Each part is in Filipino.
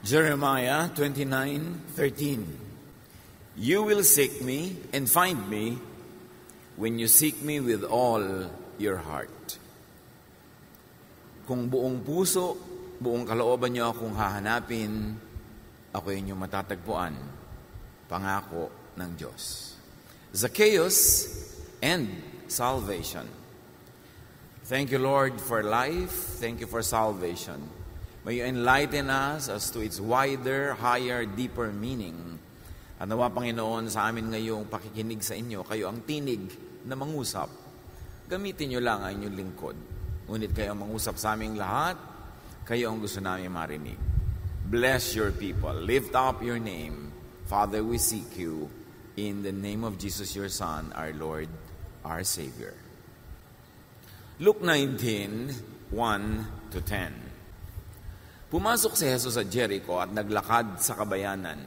Jeremiah 29:13. You will seek me and find me when you seek me with all your heart. Kung buong puso, buong kalooban niyo akong hahanapin, ako inyong matatagpuan. Pangako ng Diyos. Zacchaeus and salvation. Thank you, Lord, for life. Thank you for salvation. May you enlighten us as to its wider, higher, deeper meaning. At nawa, Panginoon, sa amin ngayong pakikinig sa inyo, kayo ang tinig na mangusap. Gamitin niyo lang ang inyong lingkod. Ngunit kayo ang mangusap sa aming lahat, kayo ang gusto namin marinig. Bless your people. Lift up your name. Father, we seek you in the name of Jesus, your Son, our Lord, our Savior. Luke 19:1-10. Pumasok si Jesus sa Jericho at naglakad sa kabayanan.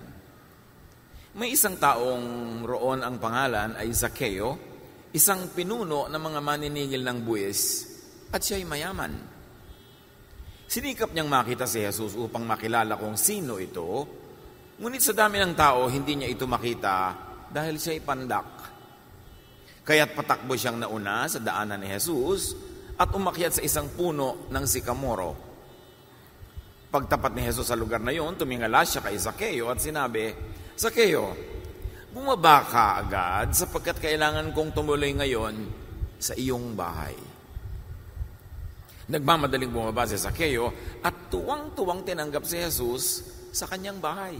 May isang taong roon ang pangalan ay Zacchaeo, isang pinuno ng mga maniningil ng buwis, at siya'y mayaman. Sinikap niyang makita si Jesus upang makilala kung sino ito, ngunit sa dami ng tao, hindi niya ito makita dahil siya'y pandak. Kaya't patakbo siyang nauna sa daanan ni Jesus at umakyat sa isang puno ng sikamoro. Pagtapat ni Jesus sa lugar na iyon, tumingala siya kay Zacchaeo at sinabi, Zacchaeo, bumaba ka agad sapagkat kailangan kong tumuloy ngayon sa iyong bahay. Nagmamadaling bumaba si Zacchaeo at tuwang-tuwang tinanggap si Jesus sa kanyang bahay.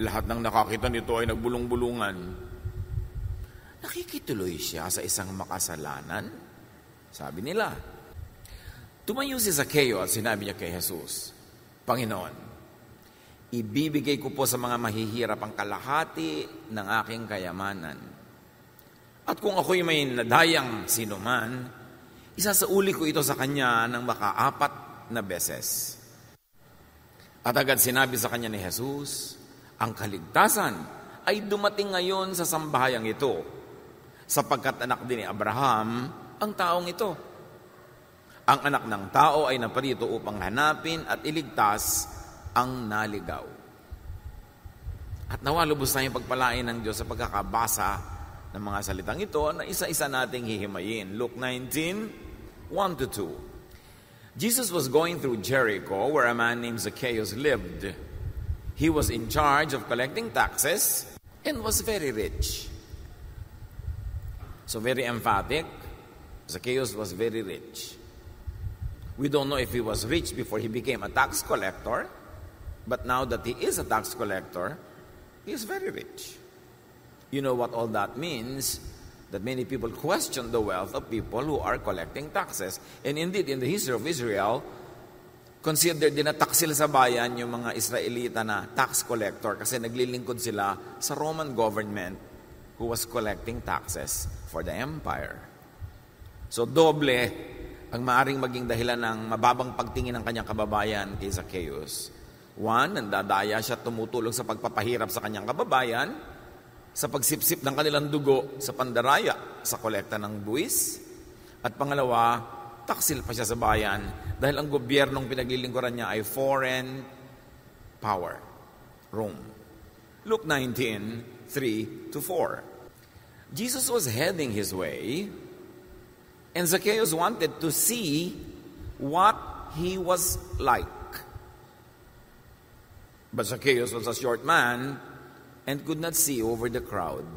Lahat ng nakakita nito ay nagbulong-bulungan. Nakikituloy siya sa isang makasalanan? Sabi nila. Tumayo si Zacchaeo at sinabi niya kay Jesus, Panginoon, ibibigay ko po sa mga mahihirap ang kalahati ng aking kayamanan. At kung ako'y may nadayang sinuman, isasauli ko ito sa kanya ng maka-4 na beses. At agad sinabi sa kanya ni Jesus, ang kaligtasan ay dumating ngayon sa sambahayang ito, sapagkat anak din ni Abraham ang taong ito. Ang anak ng tao ay naparito upang hanapin at iligtas ang naligaw. At nawa lubos tayong pagpalain ng Diyos sa pagkakabasa ng mga salitang ito na isa-isa nating hihimayin. Luke 19:1-2. Jesus was going through Jericho where a man named Zacchaeus lived. He was in charge of collecting taxes and was very rich. So very emphatic, Zacchaeus was very rich. We don't know if he was rich before he became a tax collector, but now that he is a tax collector, he is very rich. You know what all that means? That many people question the wealth of people who are collecting taxes. And indeed, in the history of Israel, considered din na taksil sa bayan yung mga Israelita na tax collector kasi naglilingkod sila sa Roman government who was collecting taxes for the empire. So doble ang maaring maging dahilan ng mababang pagtingin ng kanyang kababayan kay Zacchaeus. One, nandadaya siya tumutulong sa pagpapahirap sa kanyang kababayan, sa pagsipsip ng kanilang dugo sa pandaraya, sa kolekta ng buwis. At pangalawa, taksil pa siya sa bayan dahil ang gobyernong pinaglilingkuran niya ay foreign power, Rome. Luke 19:3-4. Jesus was heading his way, and Zacchaeus wanted to see what he was like. But Zacchaeus was a short man and could not see over the crowd.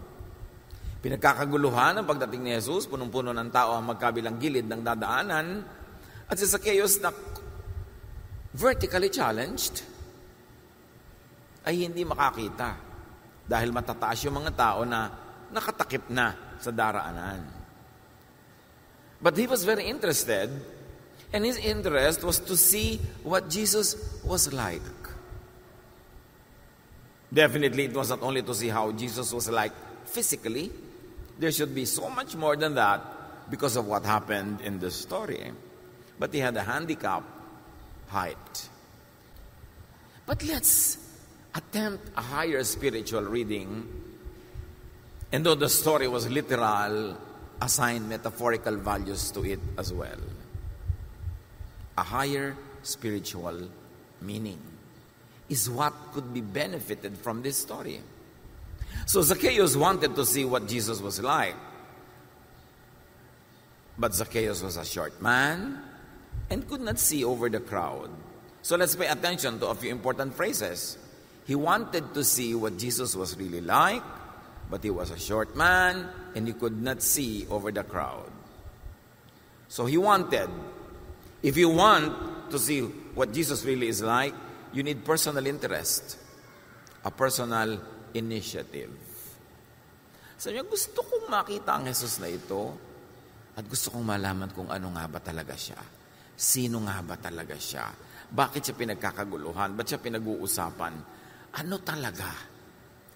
Pinagkakaguluhan ang pagdating ni Jesus, punong-puno ng tao ang magkabilang gilid ng dadaanan, at si Zacchaeus na vertically challenged ay hindi makakita dahil matataas yung mga tao na nakatakip na sa daraanan. But he was very interested, and his interest was to see what Jesus was like. Definitely, it was not only to see how Jesus was like physically. There should be so much more than that because of what happened in the story. But he had a handicap height. But let's attempt a higher spiritual reading. And though the story was literal, assign metaphorical values to it as well. A higher spiritual meaning, is what could be benefited from this story. So Zacchaeus wanted to see what Jesus was like. But Zacchaeus was a short man and could not see over the crowd. So let's pay attention to a few important phrases. He wanted to see what Jesus was really like, but he was a short man and he could not see over the crowd. So he wanted. If you want to see what Jesus really is like, you need personal interest, a personal initiative. Sabi niya, gusto kong makita ang Jesus na ito at gusto kong malaman kung ano nga ba talaga siya. Sino nga ba talaga siya? Bakit siya pinagkakaguluhan? Ba't siya pinag-uusapan? Ano talaga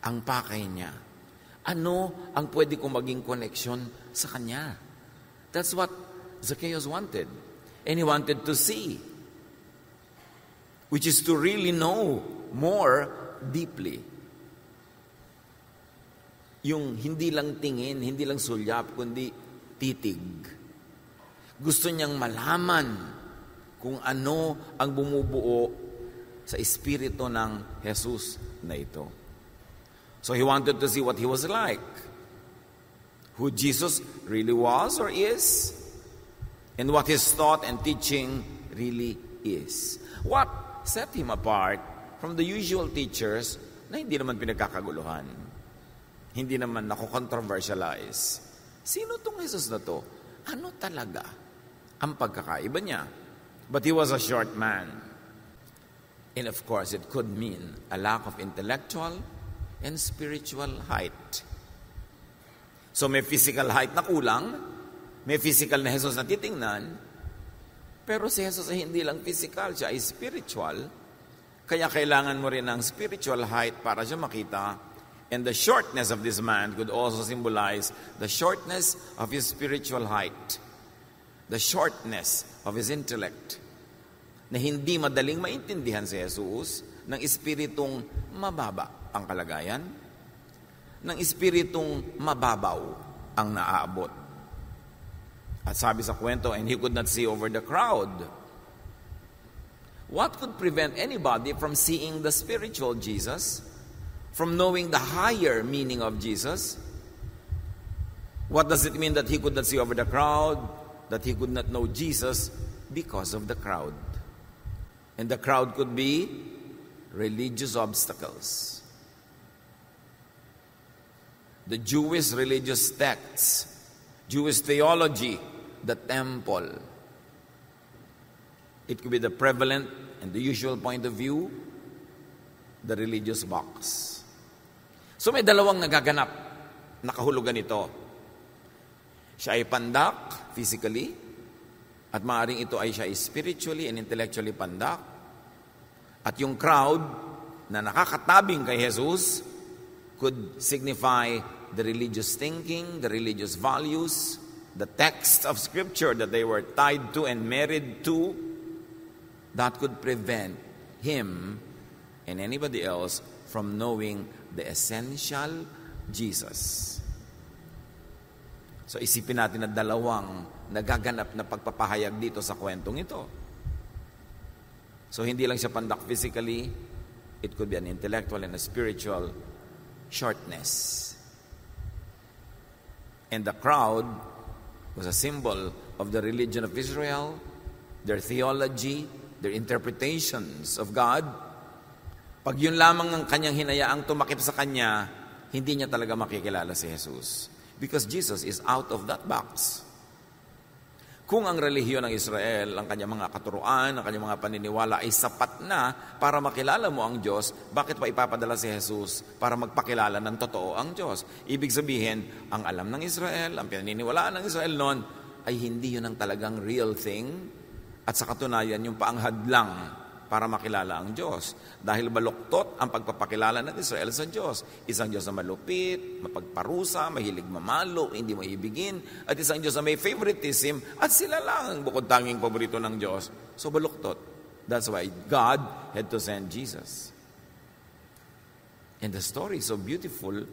ang pakay niya? Ano ang pwede kong maging connection sa kanya? That's what Zacchaeus wanted. And he wanted to see, which is to really know more deeply. Yung hindi lang tingin, hindi lang sulyap, kundi titig. Gusto niyang malaman kung ano ang bumubuo sa espiritu ng Jesus na ito. So he wanted to see what he was like, who Jesus really was or is, and what his thought and teaching really is. What set him apart from the usual teachers na hindi naman pinagkakaguluhan, hindi naman nako-controversialize. Sino tong Jesus na to? Ano talaga ang pagkakaiba niya? But he was a short man. And of course, it could mean a lack of intellectual and spiritual height. So may physical height na kulang, may physical na Jesus na titingnan, pero si Jesus ay hindi lang physical, siya ay spiritual. Kaya kailangan mo rin ng spiritual height para siya makita. And the shortness of this man could also symbolize the shortness of his spiritual height, the shortness of his intellect, na hindi madaling maintindihan si Jesus ng espiritong mababa ang kalagayan, ng espiritong mababaw ang naaabot. At sabi sa kwento, and he could not see over the crowd. What could prevent anybody from seeing the spiritual Jesus, from knowing the higher meaning of Jesus? What does it mean that he could not see over the crowd, that he could not know Jesus because of the crowd? And the crowd could be religious obstacles. The Jewish religious texts, Jewish theology, the temple. It could be the prevalent and the usual point of view, the religious box. So may dalawang nagaganap, nakahulugan ito. Siya ay pandak, physically, at maaaring ito ay siya ay spiritually and intellectually pandak. At yung crowd na nakakatabing kay Jesus could signify the religious thinking, the religious values, the text of Scripture that they were tied to and married to, that could prevent him and anybody else from knowing the essential Jesus. So isipin natin na dalawang nagaganap na pagpapahayag dito sa kwentong ito. So hindi lang siya pandak physically, it could be an intellectual and a spiritual shortness. And the crowd was a symbol of the religion of Israel, their theology, their interpretations of God. Pag yun lamang ang kanyang hinayaang tumakip sa kanya, hindi niya talaga makikilala si Jesus. Because Jesus is out of that box. Kung ang relihiyon ng Israel, ang kanyang mga katuruan, ang kanyang mga paniniwala ay sapat na para makilala mo ang Diyos, bakit pa ipapadala si Jesus para magpakilala ng totoo ang Diyos? Ibig sabihin, ang alam ng Israel, ang pinaniniwalaan ng Israel noon, ay hindi yun ang talagang real thing. At sa katunayan, yung paanghad lang para makilala ang Diyos. Dahil baluktot ang pagpapakilala ng Israel sa Diyos. Isang Diyos na malupit, mapagparusa, mahilig mamalo, hindi maibigin, at isang Diyos na may favoritism, at sila lang ang bukod tanging paborito ng Diyos. So baluktot. That's why God had to send Jesus. And the story is so beautiful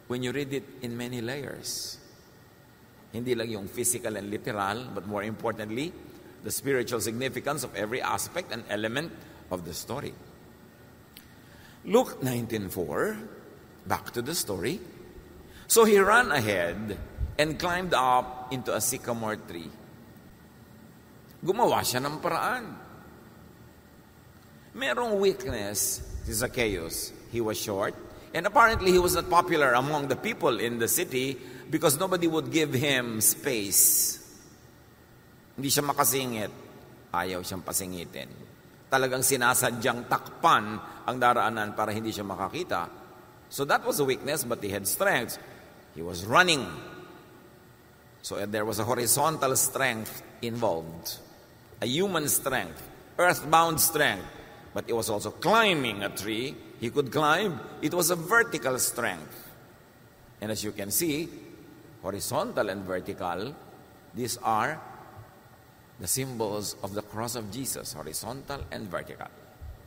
when you read it in many layers. Hindi lang yung physical and literal, but more importantly, the spiritual significance of every aspect and element of the story. Luke 19:4, back to the story. So he ran ahead and climbed up into a sycamore tree. Gumawa siya ng paraan. Merong weakness si Zacchaeus. He was short, and apparently he was not popular among the people in the city because nobody would give him space. Hindi siya makasingit. Ayaw siyang pasingitin. Talagang sinasadyang takpan ang daraanan para hindi siya makakita. So that was a weakness, but he had strength. He was running. So there was a horizontal strength involved. A human strength, earthbound strength. But it was also climbing a tree. He could climb. It was a vertical strength. And as you can see, horizontal and vertical, these are the symbols of the cross of Jesus, horizontal and vertical.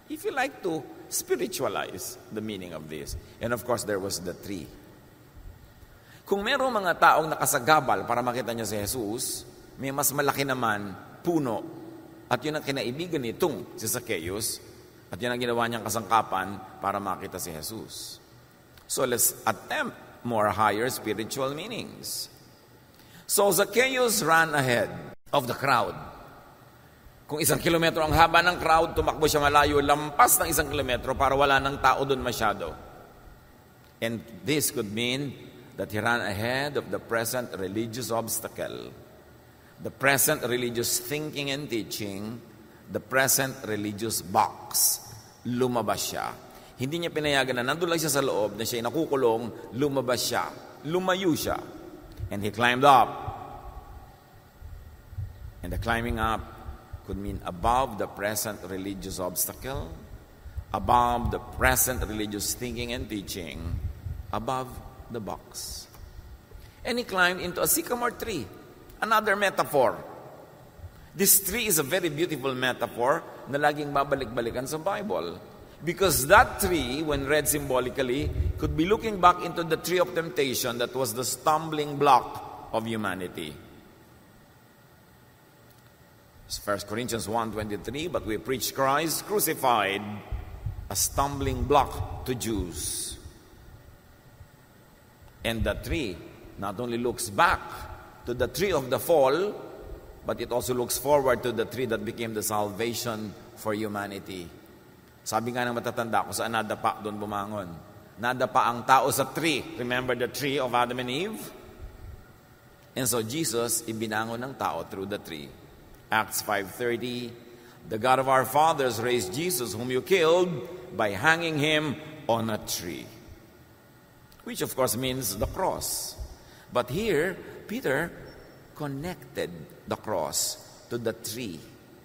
If you like to spiritualize the meaning of this. And of course, there was the tree. Kung merong mga taong nakasagabal para makita niya si Jesus, may mas malaki naman puno. At yun ang kinaibigan nitong si Zacchaeus. At yun ang ginawa niyang kasangkapan para makita si Jesus. So let's attempt more higher spiritual meanings. So Zacchaeus ran ahead of the crowd. Kung 1 kilometro ang haba ng crowd, tumakbo siya malayo, lampas ng 1 kilometro para wala ng tao doon masyado. And this could mean that he ran ahead of the present religious obstacle, the present religious thinking and teaching, the present religious box. Lumabas siya. Hindi niya pinayagan na nandun lang siya sa loob, na siya nakukulong, lumabas siya. Lumayo siya. And he climbed up. And the climbing up could mean above the present religious obstacle, above the present religious thinking and teaching, above the box. And he climbed into a sycamore tree, another metaphor. This tree is a very beautiful metaphor na laging babalik-balikan sa Bible. Because that tree, when read symbolically, could be looking back into the tree of temptation that was the stumbling block of humanity. 1 Corinthians 1:23, but we preach Christ crucified, a stumbling block to Jews. And the tree not only looks back to the tree of the fall, but it also looks forward to the tree that became the salvation for humanity. Sabi nga ng matatanda ko, saan nadapa, doon bumangon. Nadapa ang tao sa tree. Remember the tree of Adam and Eve? And so Jesus, ibinangon ng tao through the tree. Acts 5:30, the God of our fathers raised Jesus, whom you killed, by hanging him on a tree. Which of course means the cross. But here, Peter connected the cross to the tree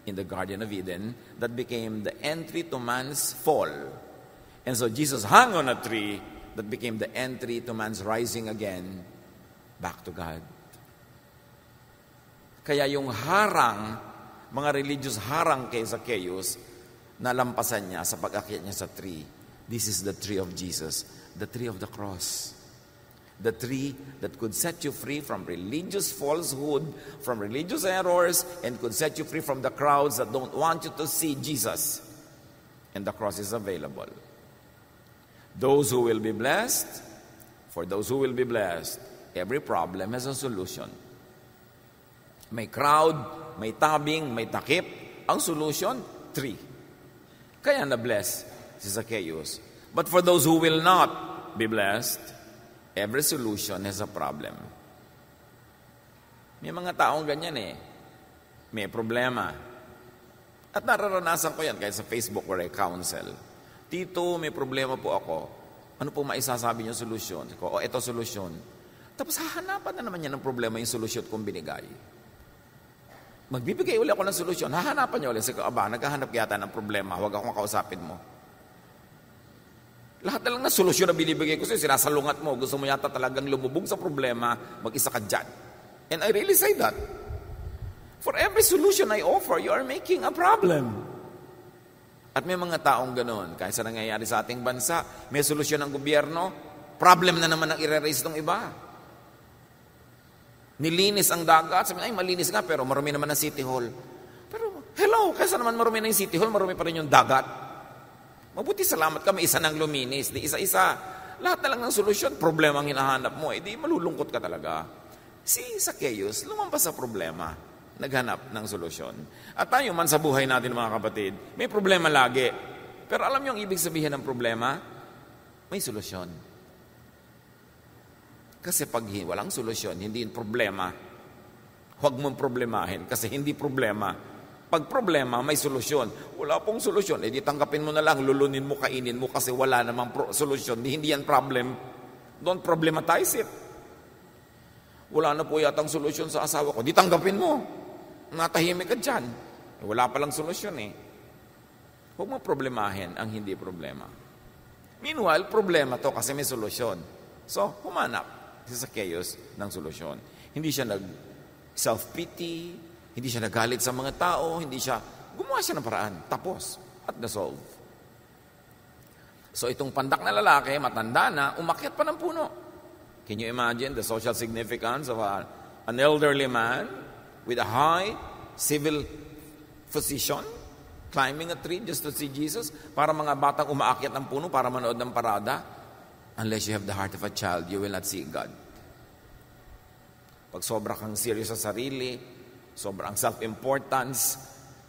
in the Garden of Eden that became the entry to man's fall. And so Jesus hung on a tree that became the entry to man's rising again back to God. Kaya yung harang, mga religious harang kay Zacchaeus, nalampasan niya sa pag-akyat niya sa tree. This is the tree of Jesus, the tree of the cross. The tree that could set you free from religious falsehood, from religious errors, and could set you free from the crowds that don't want you to see Jesus. And the cross is available. Those who will be blessed, for those who will be blessed, every problem has a solution. May crowd, may tabing, may takip. Ang solution, tree. Kaya na-bless si Zacchaeus. But for those who will not be blessed, every solution has a problem. May mga taong ganyan eh. May problema. At nararanasan ko yan kahit sa Facebook where I counsel. Tito, may problema po ako. Ano po maisasabi niyo solusyon? Ko, ito solusyon. Tapos hahanapan na naman niya ng problema yung solusyon kong binigay. Magbibigay ulit ako ng solusyon. Hahanapan niya ulit. Sige, naghahanap yata ng problema. Huwag akong kausapin mo. Lahat na lang na solusyon na binibigay ko sa'yo, sinasalungat mo. Gusto mo yata talagang lumubog sa problema, mag-isa ka dyan. And I really say that. For every solution I offer, you are making a problem. At may mga taong ganoon. Kahit sa nangyayari sa ating bansa, may solusyon ng gobyerno, problem na naman ang i-raise ng iba. Nilinis ang dagat, sabi ay malinis nga, pero marumi naman ang City Hall. Pero Hello, kaysa naman marumi na yung City Hall, marumi pa rin yung dagat. Mabuti salamat ka, may isa nang luminis. Di isa-isa. Lahat na lang ng solusyon, problema ang hinahanap mo. Di malulungkot ka talaga. Si Zacchaeus, lumampas sa problema. Naghanap ng solusyon. At tayo man sa buhay natin, mga kapatid, may problema lagi. Pero alam niyo ang ibig sabihin ng problema? May solusyon. Kasi pag walang solusyon, hindi yung problema. Huwag mong problemahin kasi hindi problema. Pag problema, may solusyon. Wala pong solusyon. Di tanggapin mo na lang, lulunin mo, kainin mo kasi wala namang solusyon. Hindi yan problem. Don't problematize it. Wala na po yatang solusyon sa asawa ko. Di tanggapin mo. Natahimik ka dyan. Wala palang solusyon eh. Huwag mo problemahin ang hindi problema. Meanwhile, problema to kasi may solusyon. So, humanap si Zacchaeus ng solusyon. Hindi siya self-pity, hindi siya nagalit sa mga tao, gumawa siya ng paraan. Tapos, at na-solve. So, itong pandak na lalaki, matanda na, umakyat pa ng puno. Can you imagine the social significance of an elderly man with a high civil position climbing a tree just to see Jesus? Para mga batang umaakyat ng puno para manood ng parada. Unless you have the heart of a child, you will not see God. Pag sobra kang serious sa sarili, sobrang self-importance,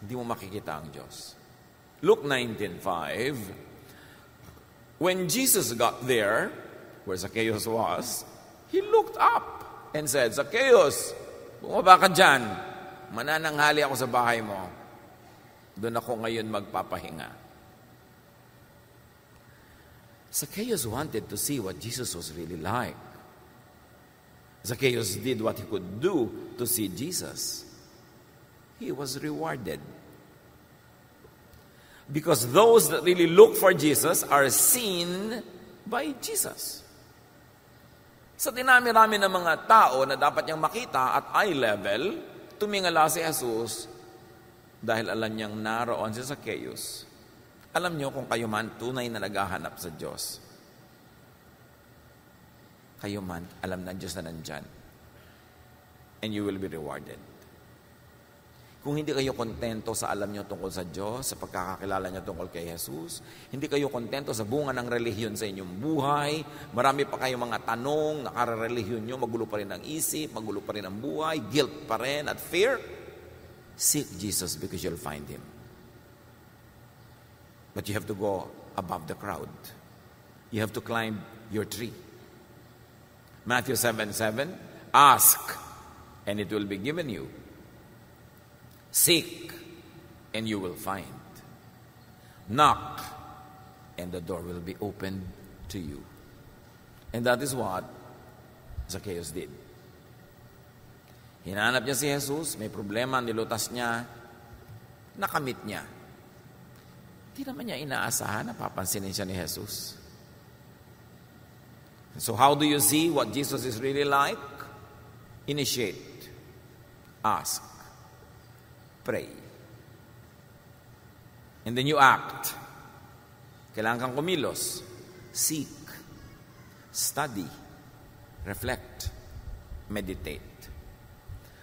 hindi mo makikita ang Diyos. Luke 19:5, when Jesus got there, where Zacchaeus was, he looked up and said, Zacchaeus, bumaba ka dyan. Manananghali ako sa bahay mo. Doon ako ngayon magpapahinga. Zacchaeus wanted to see what Jesus was really like. Zacchaeus did what he could do to see Jesus. He was rewarded. Because those that really look for Jesus are seen by Jesus. Sa dinami-rami ng mga tao na dapat niyang makita at eye level, tumingala si Jesus dahil alam niyang naroon si Zacchaeus. Alam niyo kung kayo man tunay na naghahanap sa Diyos. Kayo man, alam ng Diyos na nandyan. And you will be rewarded. Kung hindi kayo kontento sa alam niyo tungkol sa Diyos, sa pagkakakilala niyo tungkol kay Jesus, hindi kayo kontento sa bunga ng relihiyon sa inyong buhay, marami pa kayong mga tanong, nakararelihiyon niyo, magulo pa rin ang isip, magulo pa rin ang buhay, guilt pa rin at fear, seek Jesus because you'll find Him. But you have to go above the crowd. You have to climb your tree. Matthew 7:7, ask, and it will be given you. Seek, and you will find. Knock, and the door will be opened to you. And that is what Zacchaeus did. Hinanap niya si Jesus, may problema, nilutas niya, nakamit niya. Hindi naman niya inaasahan na papansinin siya ni Jesus. So how do you see what Jesus is really like? Initiate. Ask. Pray. And then you act. Kailangan kang kumilos. Seek. Study. Reflect. Meditate.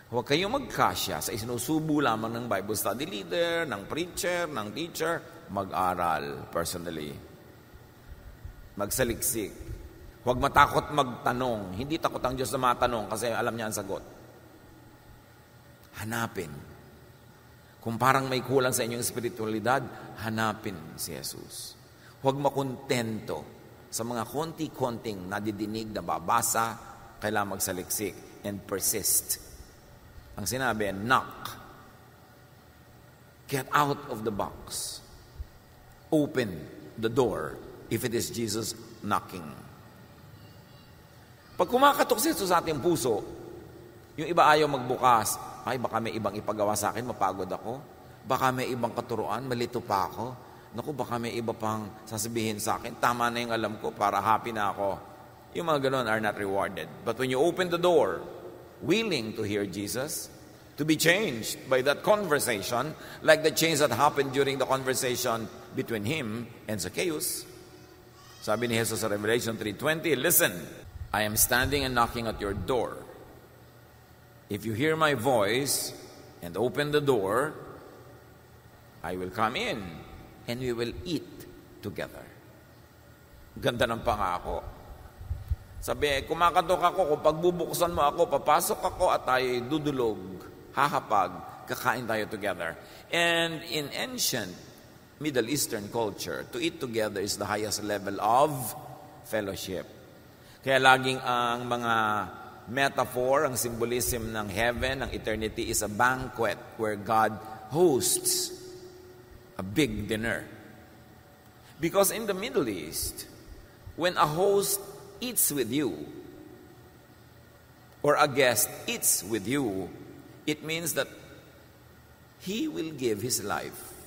Huwag kayong magkasya sa isinusubo lamang ng Bible study leader, ng preacher, ng teacher. Mag-aral personally. Magsaliksik. Huwag matakot magtanong. Hindi takot ang Diyos na matanong kasi alam niya ang sagot. Hanapin. Kung parang may kulang sa inyong espiritualidad, hanapin si Jesus. Huwag makontento sa mga konti-konting nadidinig na babasa, kailangan magsaliksik and persist. Ang sinabi, knock. Get out of the box. Open the door if it is Jesus knocking. Pag kumakatok si Jesus sa ating puso, yung iba ayaw magbukas, ay baka may ibang ipagawa sa akin, mapagod ako. Baka may ibang katuruan, malito pa ako. Naku, baka may iba pang sasabihin sa akin, tama na yung alam ko para happy na ako. Yung mga ganon are not rewarded. But when you open the door, willing to hear Jesus, to be changed by that conversation, like the change that happened during the conversation between him and Zacchaeus. Sabi ni Jesus sa Revelation 3:20, listen, I am standing and knocking at your door. If you hear my voice and open the door, I will come in and we will eat together. Ganda ng pangako. Sabi, kumakatok ako, kung pagbubuksan mo ako, papasok ako at tayo'y dudulog, hahapag, kakain tayo together. And in ancient Middle Eastern culture, to eat together is the highest level of fellowship. Kaya laging ang mga metaphor, ang symbolism ng heaven, ng eternity is a banquet where God hosts a big dinner. Because in the Middle East, when a host eats with you, or a guest eats with you, it means that he will give his life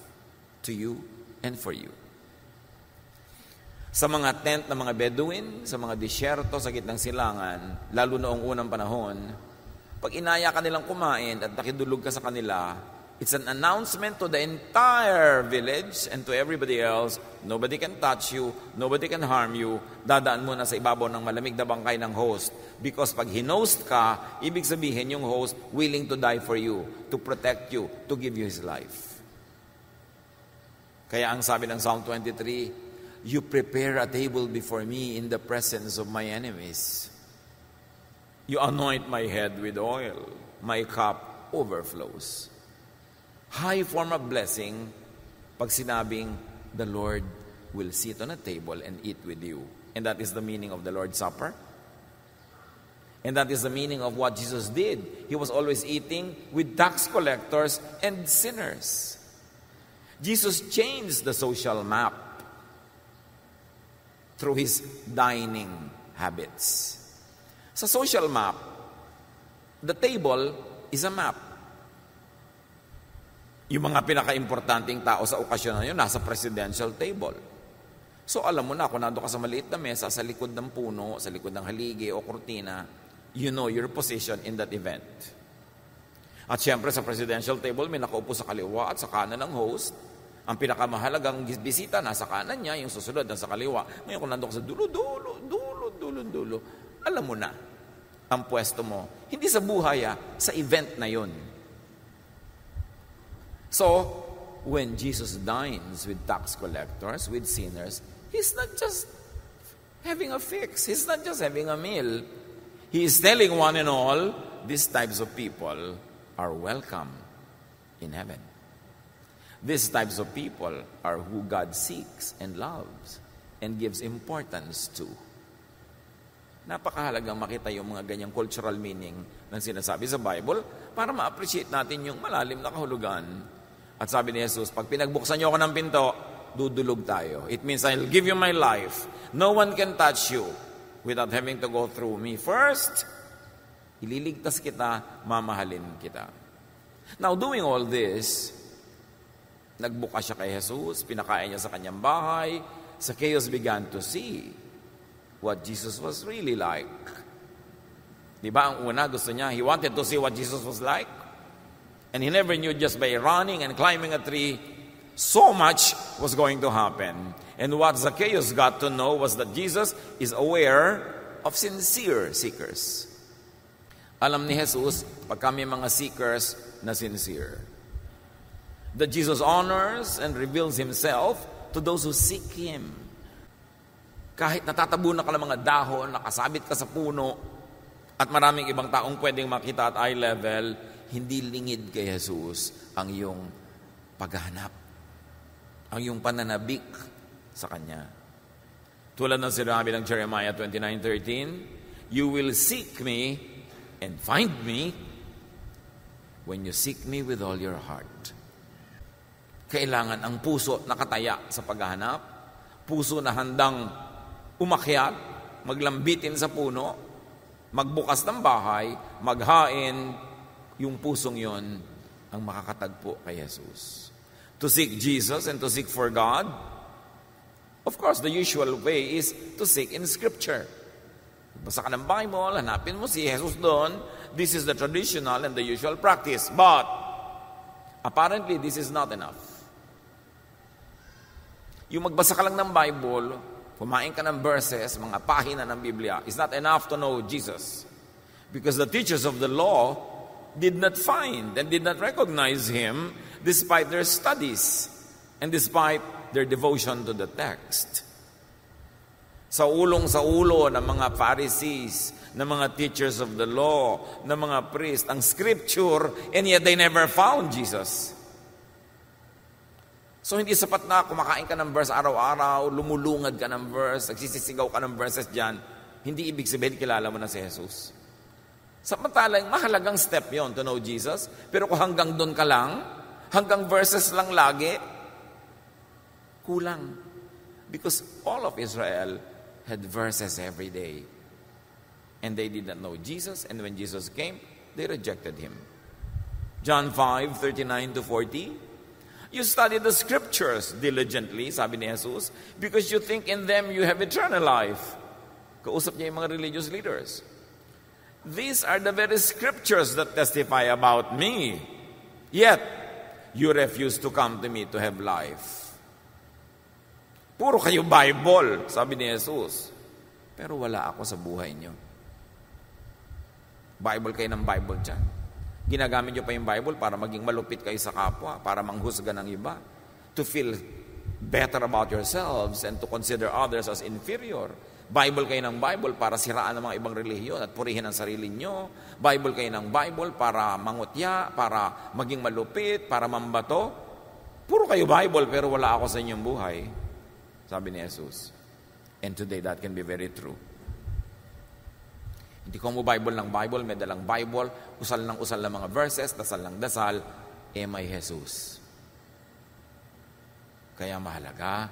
to you and for you. Sa mga tent ng mga Bedouin, sa mga disyerto, sa gitnang silangan, lalo noong unang panahon, pag inaya ka nilang kumain at nakidulog ka sa kanila, it's an announcement to the entire village and to everybody else, nobody can touch you, nobody can harm you, dadaan muna sa ibabaw ng malamig na bangkay ng host. Because pag hinost ka, ibig sabihin yung host willing to die for you, to protect you, to give you his life. Kaya ang sabi ng Psalm 23, you prepare a table before me in the presence of my enemies. You anoint my head with oil, my cup overflows. High form of blessing pag sinabing, the Lord will sit on a table and eat with you. And that is the meaning of the Lord's Supper. And that is the meaning of what Jesus did. He was always eating with tax collectors and sinners. Jesus changed the social map through his dining habits. Sa social map, the table is a map. Yung mga pinaka-importanting tao sa okasyon na yun, nasa presidential table. So alam mo na, kung nando ka sa maliit na mesa, sa likod ng puno, sa likod ng haligi o kurtina, you know your position in that event. At syempre sa presidential table, may nakaupo sa kaliwa at sa kanan ng host. Ang pinakamahalagang bisita, nasa kanan niya, yung susunod, nasa kaliwa. Ngayon kung nando ka sa dulo, alam mo na ang pwesto mo. Hindi sa buhay, sa event na yun. So, when Jesus dines with tax collectors, with sinners, he's not just having a fix. He's not just having a meal. He is telling one and all, these types of people are welcome in heaven. These types of people are who God seeks and loves and gives importance to. Napakahalagang makita yung mga ganyang cultural meaning ng sinasabi sa Bible para ma-appreciate natin yung malalim na kahulugan. At sabi ni Jesus, pag pinagbuksan niyo ako ng pinto, dudulog tayo. It means I'll give you my life. No one can touch you without having to go through me. First, ililigtas kita, mamahalin kita. Now, doing all this, nagbukas siya kay Jesus, pinakain niya sa kanyang bahay, Zacchaeus began to see what Jesus was really like. Diba, ang una gusto niya, he wanted to see what Jesus was like. And he never knew just by running and climbing a tree, so much was going to happen. And what Zacchaeus got to know was that Jesus is aware of sincere seekers. Alam ni Jesus, pag kami mga seekers na sincere, that Jesus honors and reveals himself to those who seek him. Kahit natatabunan ka ng mga dahon, nakasabit ka sa puno, at maraming ibang taong pwedeng makita at eye level, hindi lingid kay Jesus ang iyong paghahanap, ang iyong pananabik sa Kanya. Tulad ng sinabi ng Jeremiah 29:13, you will seek me and find me when you seek me with all your heart. Kailangan ang puso nakataya sa paghahanap, puso na handang umakyat, maglambitin sa puno, magbukas ng bahay, maghain, yung pusong yon ang makakatagpo kay Jesus. To seek Jesus and to seek for God, of course, the usual way is to seek in Scripture. Basa ka ng Bible, hanapin mo si Jesus doon. This is the traditional and the usual practice. But, apparently, this is not enough. Yung magbasa ka lang ng Bible, kumain ka ng verses, mga pahina ng Biblia, is not enough to know Jesus. Because the teachers of the law did not find and did not recognize him despite their studies, and despite their devotion to the text. Sa ulo ng mga Pharisees, ng mga teachers of the law, ng mga priests, ang scripture, and yet they never found Jesus. So hindi sapat na kumakain ka ng verse araw-araw, lumulungad ka ng verse, nagsisisigaw ka ng verses dyan, hindi ibig sabihin kilala mo na si Jesus. Samantalang mahalagang step yon to know Jesus, pero kung hanggang doon ka lang, hanggang verses lang lagi, kulang. Because all of Israel had verses every day. And they did not know Jesus, and when Jesus came, they rejected Him. John 5:39-40, you study the scriptures diligently, sabi ni Jesus, because you think in them you have eternal life. Kausap niya yung mga religious leaders. These are the very scriptures that testify about me. Yet, you refuse to come to me to have life. Puro kayo Bible, sabi ni Jesus. Pero wala ako sa buhay niyo. Bible kayo ng Bible dyan. Ginagamit nyo pa yung Bible para maging malupit kayo sa kapwa, para manghusga ng iba, to feel better about yourselves and to consider others as inferior. Bible kayo ng Bible para siraan ng mga ibang relihiyon at purihin ang sarili nyo. Bible kayo ng Bible para mangutya, para maging malupit, para mambato. Puro kayo Bible pero wala ako sa inyong buhay, sabi ni Jesus. And today that can be very true. Hindi ko mo Bible ng Bible, may dalang Bible, usal ng mga verses, dasal ng dasal, may Jesus. Kaya mahalaga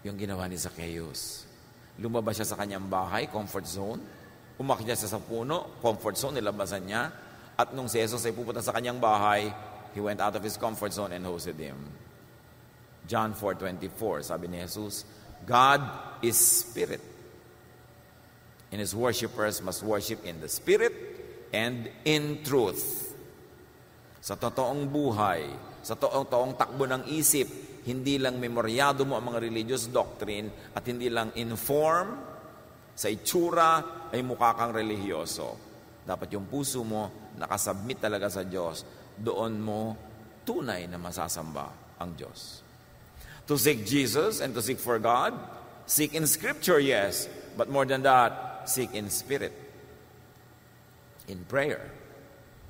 yung ginawa ni Zacchaeus. Lumabas siya sa kanyang bahay, comfort zone. Umakyat siya sa puno, comfort zone, nilabasan niya. At nung si Jesus ay pupunta sa kanyang bahay, he went out of his comfort zone and hosted him. John 4:24, sabi ni Jesus, God is spirit. And His worshipers must worship in the Spirit and in truth. Sa totoong buhay, sa totoong takbo ng isip, hindi lang memoryado mo ang mga religious doctrine at hindi lang inform, sa itsura ay mukha kang relihiyoso. Dapat yung puso mo nakasubmit talaga sa Diyos, doon mo tunay na masasamba ang Diyos. To seek Jesus and to seek for God, seek in Scripture, yes, but more than that, seek in spirit, in prayer,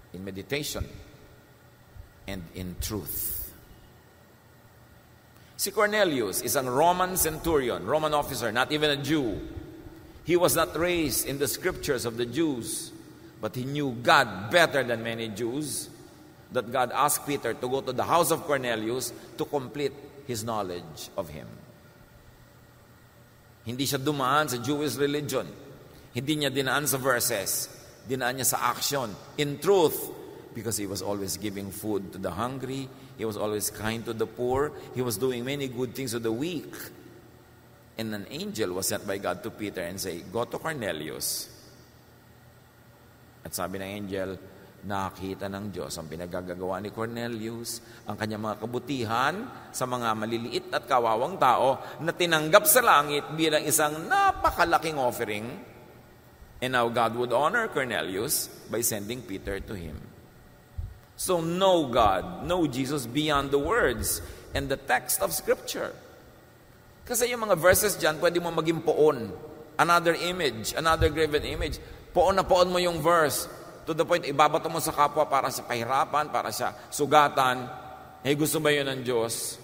in meditation, and in truth. Si Cornelius, isang Roman centurion, Roman officer, not even a Jew. He was not raised in the scriptures of the Jews, but he knew God better than many Jews, that God asked Peter to go to the house of Cornelius to complete his knowledge of him. Hindi siya dumaan sa Jewish religion. Hindi niya dinaan sa verses. Dinaan niya sa action. In truth, because he was always giving food to the hungry. He was always kind to the poor. He was doing many good things to the weak. And an angel was sent by God to Peter and say, go to Cornelius. At sabi ng angel, nakita ng Diyos ang pinagagagawa ni Cornelius, ang kanyang mga kabutihan sa mga maliliit at kawawang tao na tinanggap sa langit bilang isang napakalaking offering. And now God would honor Cornelius by sending Peter to him. So know God, know Jesus beyond the words and the text of Scripture. Kasi yung mga verses dyan, pwede mo maging poon. Another image, another graven image. Poon na poon mo yung verse. To the point, ibabato mo sa kapwa para sa pahirapan, para sa sugatan. Gusto ba yun ng Diyos?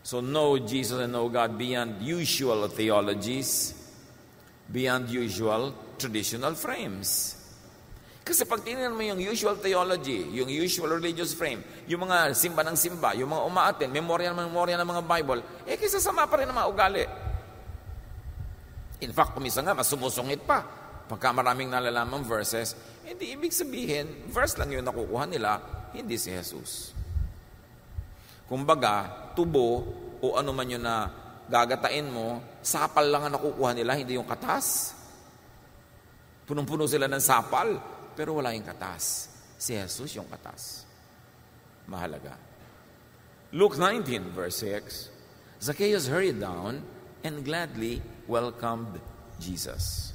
So know Jesus and know God beyond usual theologies, beyond usual traditional frames. Kasi pag tingnan mo yung usual theology, yung usual religious frame, yung mga simba ng simba, yung mga umaaten, memorya ng mga Bible, kaysa sama pa rin ang mga ugali. In fact, kumisa nga, mas sumusungit pa. Pagka maraming nalalamang verses, hindi ibig sabihin, verse lang yung nakukuha nila, hindi si Jesus. Kumbaga, tubo o ano man yun na gagatain mo, sapal lang ang nakukuha nila, hindi yung katas. Punong-puno sila ng sapal, pero wala yung katas. Si Jesus yung katas. Mahalaga. Luke 19, verse 6, Zacchaeus hurried down and gladly welcomed Jesus.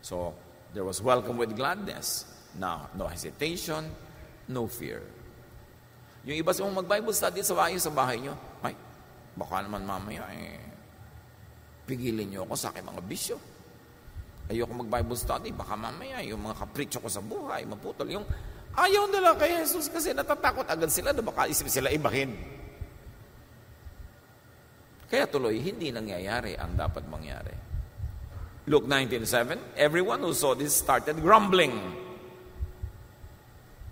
So, there was welcome with gladness. Now, no hesitation, no fear. Yung iba sa mga mag-Bible study sa bahay nyo, ay, baka naman mamaya pigilin nyo ako sa aking mga bisyo. Ayoko mag-Bible study, baka mamaya yung mga kapritsyo ko sa buhay, maputol. Yung ayaw nila kay Jesus kasi natatakot agad sila na baka isip sila ibahin. Kaya tuloy, hindi nangyayari ang dapat mangyari. Luke 19:7, everyone who saw this started grumbling.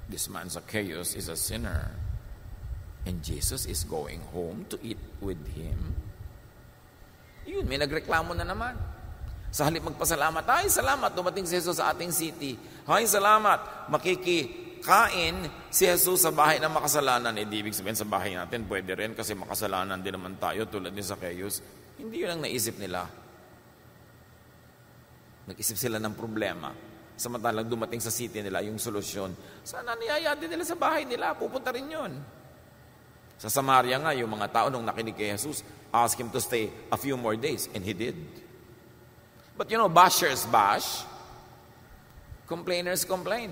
This man Zacchaeus is a sinner, and Jesus is going home to eat with him. Yun, may nagreklamo na naman. Sa halip magpasalamat, ay salamat, dumating si Jesus sa ating city. Ay salamat, makikikain si Jesus sa bahay ng makasalanan. Di ibig sabihin sa bahay natin, pwede rin kasi makasalanan din naman tayo tulad ni Zacchaeus. Hindi yun ang naisip nila. Nag-isip sila ng problema. Samantalang dumating sa city nila yung solusyon. Sana niyaya din nila sa bahay nila, pupunta rin yun. Sa Samaria nga, yung mga tao nung nakinig kay Jesus, asked him to stay a few more days, and he did. But bashers bash, complainers complain.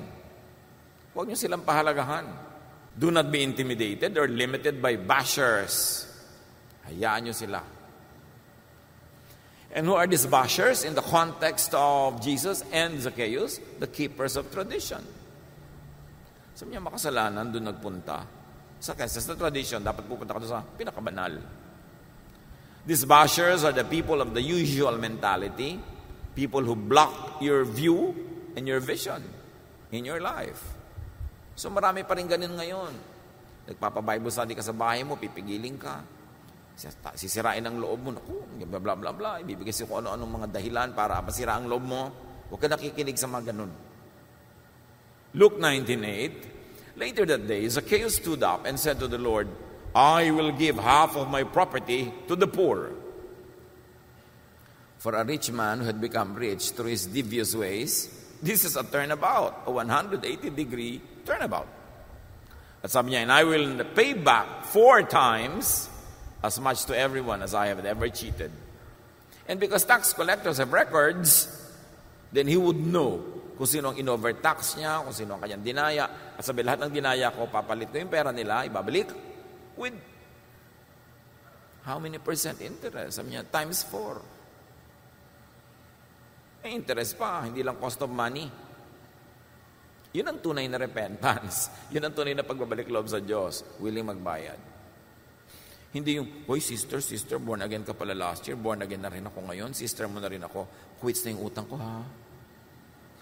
Huwag niyo silang pahalagahan. Do not be intimidated or limited by bashers. Hayaan niyo sila. And who are these bashers in the context of Jesus and Zacchaeus? The keepers of tradition. Sabi niya, makasalanan, doon nagpunta. Sa tradition, dapat pupunta ka doon sa pinakabanal. These bashers are the people of the usual mentality, people who block your view and your vision in your life. So marami pa rin ganun ngayon. Nagpapa-Bible study ka sa bahay mo, pipigilin ka. Sisirain ang loob mo. Naku, bla bla bla bla. Ibibigay siya kung ano-anong mga dahilan para masira ang loob mo. Huwag ka nakikinig sa mga ganun. Luke 19:8, later that day, Zacchaeus stood up and said to the Lord, I will give half of my property to the poor. For a rich man who had become rich through his devious ways, this is a turnabout, a 180-degree turnabout. At sabi niya, and I will pay back 4 times as much to everyone as I have ever cheated. And because tax collectors have records, then he would know kung sino ang in-overtax niya, kung sino ang kanyang dinaya. At sabi, lahat ng dinaya ko, papalit ko yung pera nila, ibabalik with how many percent interest? Sabi niya, times 4. Interest pa, hindi lang cost of money. Yun ang tunay na repentance. Yun ang tunay na pagbabalik loob sa Diyos. Willing magbayad. Hindi yung, hoy sister, born again ka pala last year, born again na rin ako ngayon, sister mo na rin ako, quits na yung utang ko ha.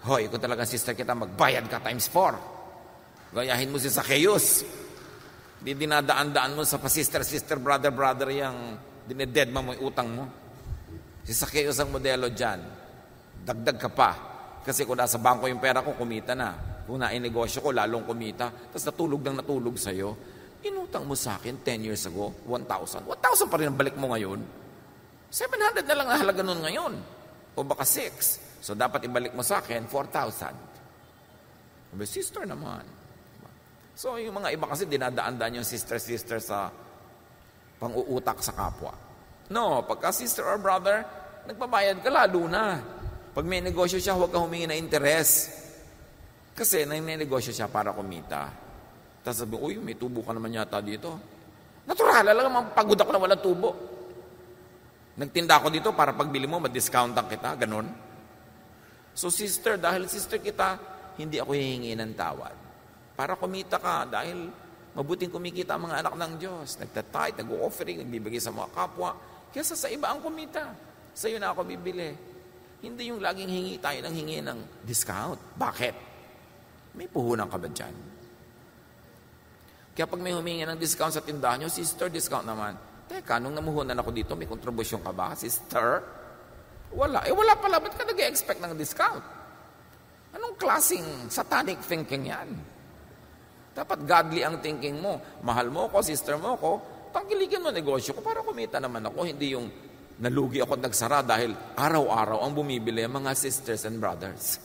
Hoy, kung talagang sister kita, magbayad ka times 4. Gayahin mo si Zacchaeus. Di dinadaan-daan mo sa pa-sister, brother, yung dineded mo yung utang mo. Si Zacchaeus ang modelo dyan. Dagdag ka pa. Kasi kung nasa bangko yung pera ko, kumita na. Kung nainegosyo ko, lalong kumita. Tapos natulog sa'yo. Inutang mo sa akin 10 years ago, 1,000. 1,000 pa rin ang balik mo ngayon. 700 na lang ang halaga nun ngayon. O baka 6. So dapat ibalik mo sa akin 4,000. Sabi, sister naman. So yung mga iba kasi dinadaan-daan yung sister sa pang-uutak sa kapwa. No, pagka sister or brother, nagbabayad ka lalo na. Pag may negosyo siya, huwag ka humingi na interes. Kasi nanginegosyo siya para kumita. Tapos sabi, uy, may tubo ka naman yata dito. Natural, alam, pagod ako na walang tubo. Nagtinda ako dito para pagbili mo, ma-discountan kita, ganun. So sister, dahil sister kita, hindi ako hihingi ng tawad. Para kumita ka, dahil mabuting kumikita ang mga anak ng Diyos. Nagtatay, nag-offering, nagbibigay sa mga kapwa. Kesa sa iba ang kumita. Sa iyo na ako bibili. Hindi yung laging hingi tayo ng hingi ng discount. Bakit? May puhunan ka ba dyan? Kaya pag may humingi ng discount sa tindahan nyo, sister, discount naman. Teka, nung namuhunan ako dito, may kontribusyon ka ba, sister? Wala. Wala pala. Ba't ka nag-expect ng discount? Anong klaseng satanic thinking yan? Dapat godly ang thinking mo. Mahal mo ko, sister mo ko, tangkilikin mo negosyo ko para kumita naman ako. Hindi yung nalugi ako nagsara dahil araw-araw ang bumibili mga sisters and brothers.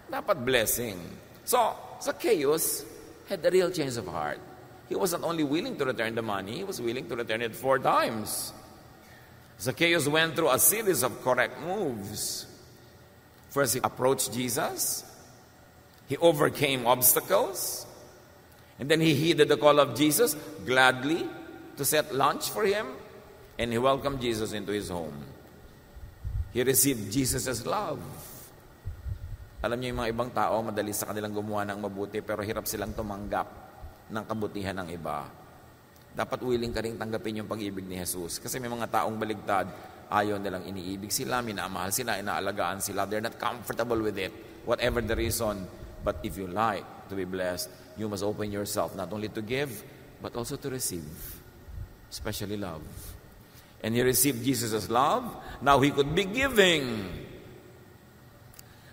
Dapat blessing. So, Zacchaeus had a real change of heart. He wasn't only willing to return the money, he was willing to return it 4 times. Zacchaeus went through a series of correct moves. First, he approached Jesus. He overcame obstacles. And then he heeded the call of Jesus gladly to set lunch for him. And he welcomed Jesus into his home. He received Jesus' love. Alam niyo yung mga ibang tao, madali sa kanilang gumawa ng mabuti, pero hirap silang tumanggap ng kabutihan ng iba. Dapat willing ka rin tanggapin yung pag-ibig ni Jesus. Kasi may mga taong baligtad, ayaw nilang iniibig sila, minamahal sila, inaalagaan sila. They're not comfortable with it, whatever the reason. But if you like to be blessed, you must open yourself not only to give, but also to receive, especially love. And he received Jesus' love. Now he could be giving.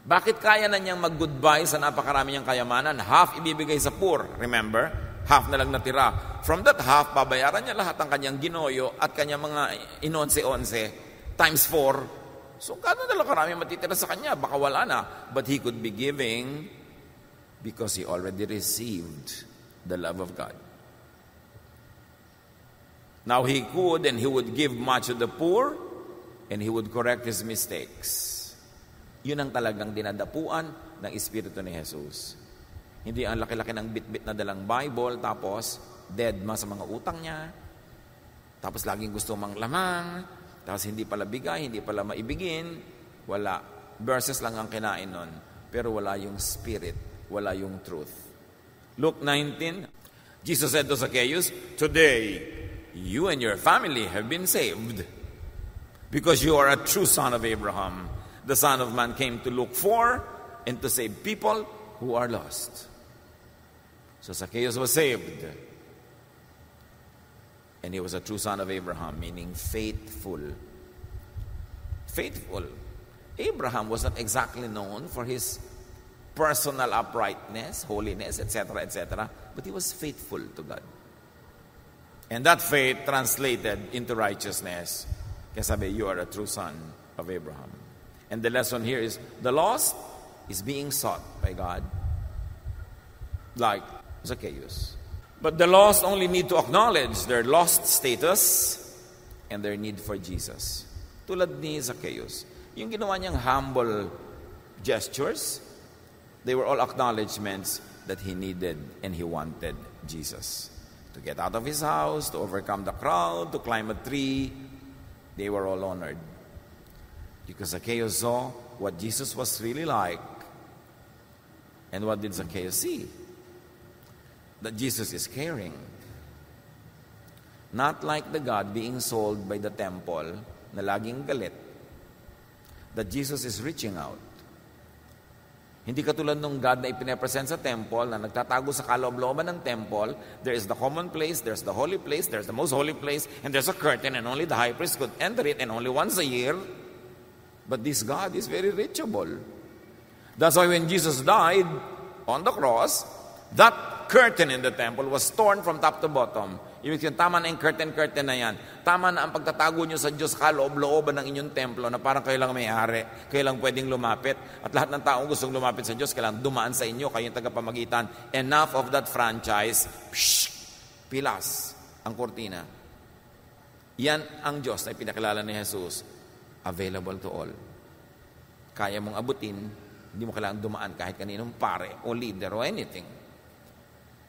Bakit kaya na niyang mag-goodbye sa napakarami niyang kayamanan? Half ibibigay sa poor, remember? Half na lang natira. From that half, babayaran niya lahat ng kanyang ginoyo at kanyang mga inonse-onse times 4. So, gano'n na lang karami matitira sa kanya? Baka wala na. But he could be giving because he already received the love of God. Now he could and he would give much to the poor and he would correct his mistakes. Yun ang talagang dinadapuan ng Espiritu ni Jesus. Hindi ang laki-laki ng bit-bit na dalang Bible, tapos dead ma sa mga utang niya, tapos laging gusto mang lamang, tapos hindi pala bigay, hindi pala maibigin, wala. Verses lang ang kinain nun, pero wala yung spirit, wala yung truth. Luke 19, Jesus said to Zacchaeus, "Today, you and your family have been saved, because you are a true son of Abraham. The Son of Man came to look for and to save people who are lost." So Zacchaeus was saved. And he was a true son of Abraham, meaning faithful. Faithful. Abraham was not exactly known for his personal uprightness, holiness, etc., etc., but he was faithful to God. And that faith translated into righteousness. Kaya sabi, you are a true son of Abraham. And the lesson here is, the lost is being sought by God, like Zacchaeus. But the lost only need to acknowledge their lost status and their need for Jesus. Tulad ni Zacchaeus. Yung ginawa niyang humble gestures, they were all acknowledgements that he needed and he wanted Jesus. To get out of his house, to overcome the crowd, to climb a tree, they were all honored. Because Zacchaeus saw what Jesus was really like. And what did Zacchaeus see? That Jesus is caring. Not like the God being sold by the temple na laging galit. That Jesus is reaching out. Hindi katulad nung God na ipinapresent sa temple na nagtatago sa kaloob-looban ng temple. There is the common place, there's the holy place, there's the most holy place, and there's a curtain and only the high priest could enter it and only once a year. But this God is very reachable. That's why when Jesus died on the cross, that curtain in the temple was torn from top to bottom. Ibig sabihin, tama na yung curtain na yan. Tama na ang pagtatago nyo sa Diyos, kaloob-looban ng inyong templo na parang kayo lang may-ari, kayo lang pwedeng lumapit. At lahat ng taong gustong lumapit sa Diyos, kailangan dumaan sa inyo, kayong tagapamagitan. Enough of that franchise. Pilas ang kortina. Yan ang Diyos na ipinakilala ni Jesus. Available to all. Kaya mong abutin, hindi mo kailangan dumaan kahit kaninong pare o leader o anything.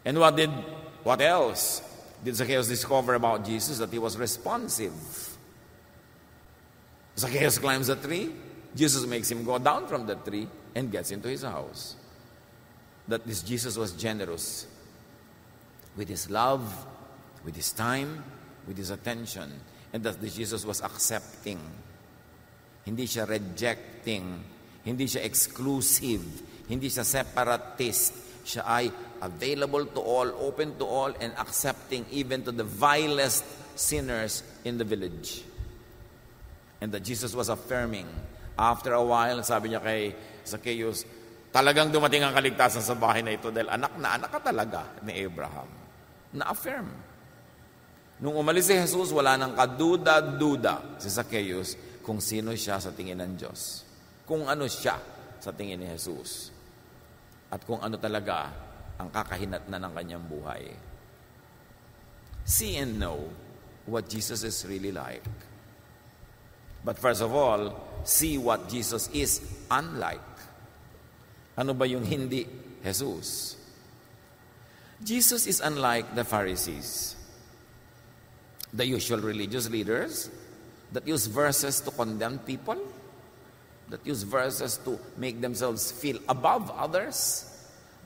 And what else did Zacchaeus discover about Jesus? That he was responsive. Zacchaeus climbs a tree. Jesus makes him go down from the tree and gets into his house. That this Jesus was generous with his love, with his time, with his attention. And that this Jesus was accepting. Hindi siya rejecting. Hindi siya exclusive. Hindi siya separatist. Siya ay available to all, open to all, and accepting even to the vilest sinners in the village. And that Jesus was affirming. After a while, sabi niya kay Zacchaeus, talagang dumating ang kaligtasan sa bahay na ito dahil anak ka talaga ni Abraham. Na-affirm. Nung umalis si Jesus, wala nang kaduda-duda si Zacchaeus kung sino siya sa tingin ng Diyos. Kung ano siya sa tingin ni Jesus. At kung ano talaga ang kakahinatnan ng kanyang buhay. See and know what Jesus is really like. But first of all, see what Jesus is unlike. Ano ba yung hindi Jesus. Jesus is unlike the Pharisees, the usual religious leaders that use verses to condemn people, that use verses to make themselves feel above others,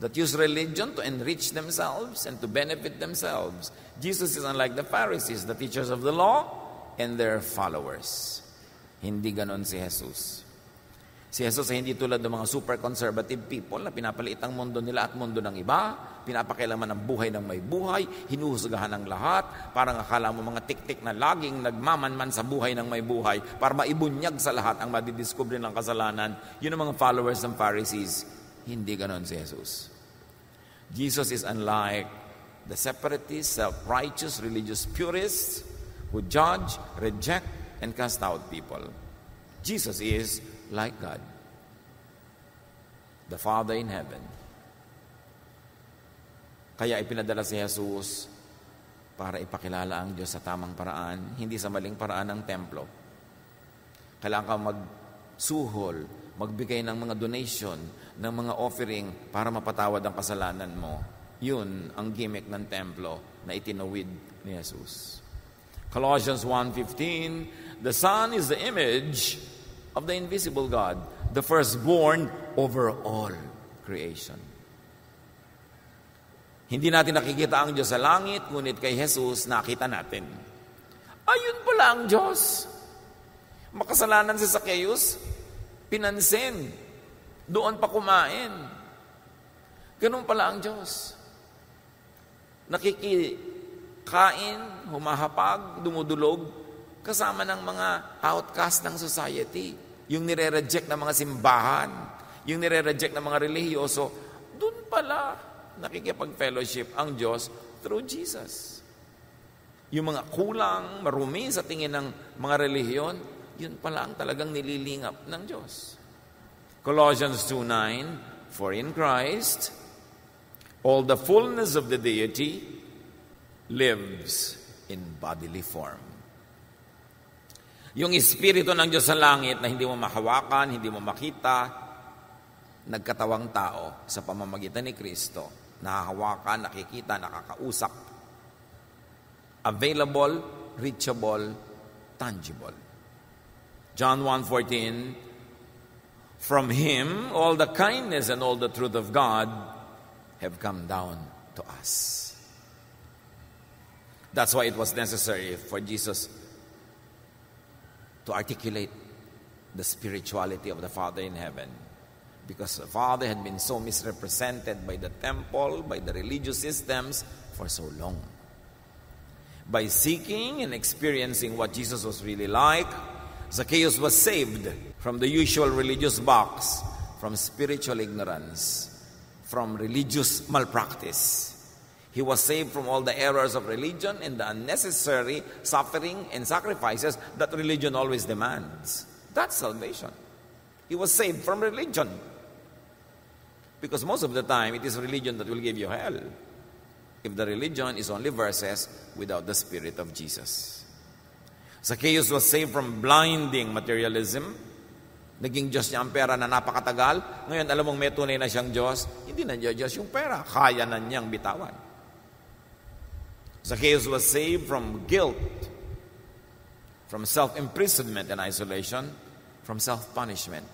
that use religion to enrich themselves and to benefit themselves. Jesus is unlike the Pharisees, the teachers of the law, and their followers. Hindi ganon si Jesus. Si Jesus ay hindi tulad ng mga super conservative people na pinapaliit ang mundo nila at mundo ng iba, pinapakailaman ang buhay ng may buhay, hinuhusgahan ng lahat, parang akala mo mga tik-tik na laging nagmamanman sa buhay ng may buhay para maibunyag sa lahat ang madidiscover ng kasalanan. Yun ang mga followers ng Pharisees. Hindi ganon si Jesus. Jesus is unlike the separatists, self-righteous, religious purists who judge, reject, and cast out people. Jesus is like God, the Father in heaven. Kaya ipinadala si Jesus para ipakilala ang Diyos sa tamang paraan, hindi sa maling paraan ng templo. Kailangan ka magsuhol, magbigay ng mga donation, ng mga offering para mapatawad ang kasalanan mo. Yun ang gimmick ng templo na itinawid ni Jesus. Colossians 1:15, the Son is the image of the invisible God, the firstborn over all creation. Hindi natin nakikita ang Diyos sa langit, ngunit kay Jesus nakita natin. Ayun pala ang Diyos. Makasalanan si Zacchaeus, pinansin. Doon pa kumain. Ganun pala ang Diyos. Nakikikain, humahapag, dumudulog, kasama ng mga outcast ng society. Yung nire-reject ng mga simbahan, yung nire-reject ng mga relihiyoso, doon pala nakikipag-fellowship ang Diyos through Jesus. Yung mga kulang, marumi sa tingin ng mga relihiyon, yun pala ang talagang nililingap ng Diyos. Colossians 2:9, for in Christ, all the fullness of the deity lives in bodily form. Yung Espiritu ng Diyos sa langit na hindi mo mahawakan, hindi mo makita, nagkatawang tao sa pamamagitan ni Kristo. Nahahawakan, nakikita, nakakausap. Available, reachable, tangible. John 1:14, from Him all the kindness and all the truth of God have come down to us. That's why it was necessary for Jesus to articulate the spirituality of the Father in heaven. Because the Father had been so misrepresented by the temple, by the religious systems for so long. By seeking and experiencing what Jesus was really like, Zacchaeus was saved from the usual religious box, from spiritual ignorance, from religious malpractice. He was saved from all the errors of religion and the unnecessary suffering and sacrifices that religion always demands. That's salvation. He was saved from religion. Because most of the time, it is religion that will give you hell. If the religion is only verses without the Spirit of Jesus. Zacchaeus was saved from blinding materialism. Naging Diyos niya ang pera na napakatagal. Ngayon, alam mong may tunay na siyang Diyos. Hindi na Diyos yung pera. Kaya na niyang bitawan. Zacchaeus was saved from guilt, from self-imprisonment and isolation, from self-punishment.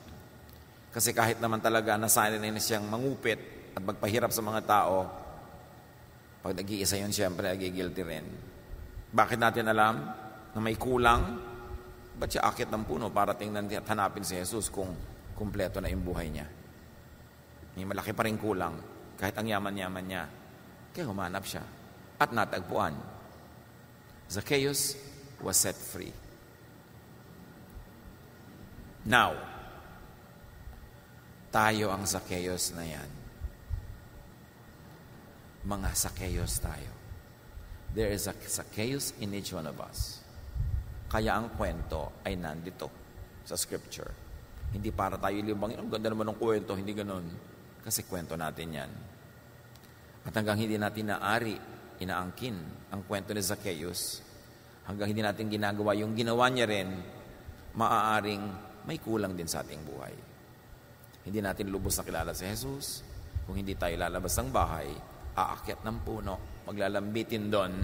Kasi kahit naman talaga nasanay na siyang mangupit at magpahirap sa mga tao, pag nag-iisa yun, siyempre nagigilty rin. Bakit natin alam na may kulang? Ba't siya akit ng puno para tingnan at hanapin si Jesus kung kumpleto na yung buhay niya? May malaki pa rin kulang kahit ang yaman-yaman niya. Kaya humanap siya at natagpuan. Zacchaeus was set free. Now, tayo ang Zacchaeus na yan. Mga Zacchaeus tayo. There is a Zacchaeus in each one of us. Kaya ang kwento ay nandito sa Scripture. Hindi para tayo libangin, ang ganda naman ng kwento, hindi ganun. Kasi kwento natin yan. At hanggang hindi natin inaangkin ang kwento ni Zacchaeus, hanggang hindi natin ginagawa yung ginawa niya rin, maaaring may kulang din sa ating buhay. Hindi natin lubos na kilala si Jesus. Kung hindi tayo lalabas ng bahay, aakyat ng puno, maglalambitin doon,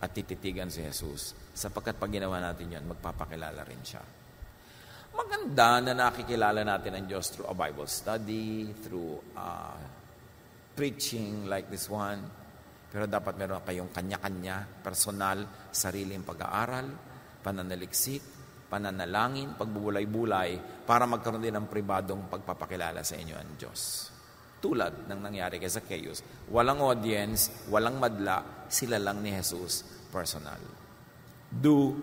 at tititigan si Jesus. Sapagkat pag ginawa natin yan, magpapakilala rin siya. Maganda na nakikilala natin ang Diyos through a Bible study, through preaching like this one. Pero dapat meron kayong kanya-kanya, personal, sariling pag-aaral, pananaliksik, pananalangin, pagbubulay-bulay, para magkaroon din ng pribadong pagpapakilala sa inyo ang Diyos. Tulad ng nangyari kay Zacchaeus. Walang audience, walang madla, sila lang ni Jesus, personal. Do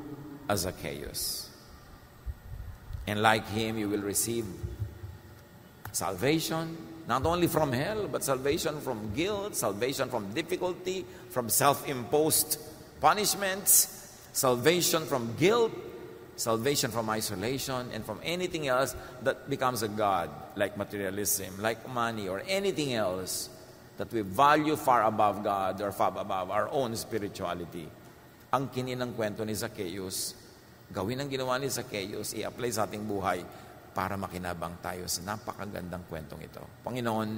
as Zacchaeus. And like him, you will receive salvation, not only from hell, but salvation from guilt, salvation from difficulty, from self-imposed punishments, salvation from guilt, salvation from isolation, and from anything else that becomes a god, like materialism, like money, or anything else that we value far above God or far above our own spirituality. Ang kininang kwento ni Zacchaeus, gawin ang ginawa ni Zacchaeus, i-apply sa ating buhay para makinabang tayo sa napakagandang kwentong ito. Panginoon,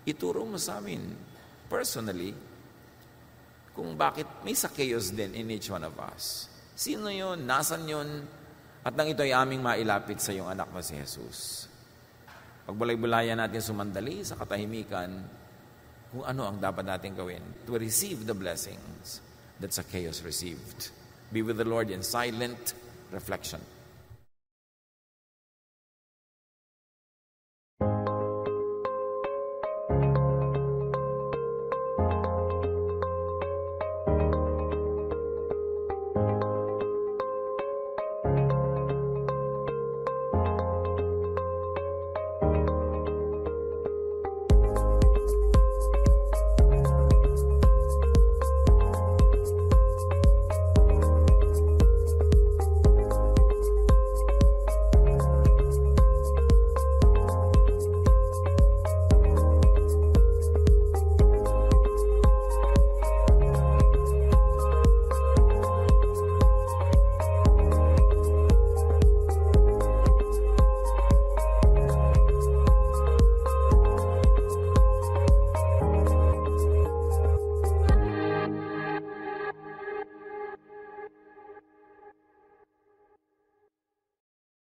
ituro mo sa amin personally kung bakit may Zacchaeus din in each one of us. Sino yun? Nasaan yun? At nang ito ay aming mailapit sa iyong anak na si Jesus. Pagbulay-bulayan natin sumandali sa katahimikan kung ano ang dapat natin gawin to receive the blessings that Zacchaeus received. Be with the Lord in silent reflection.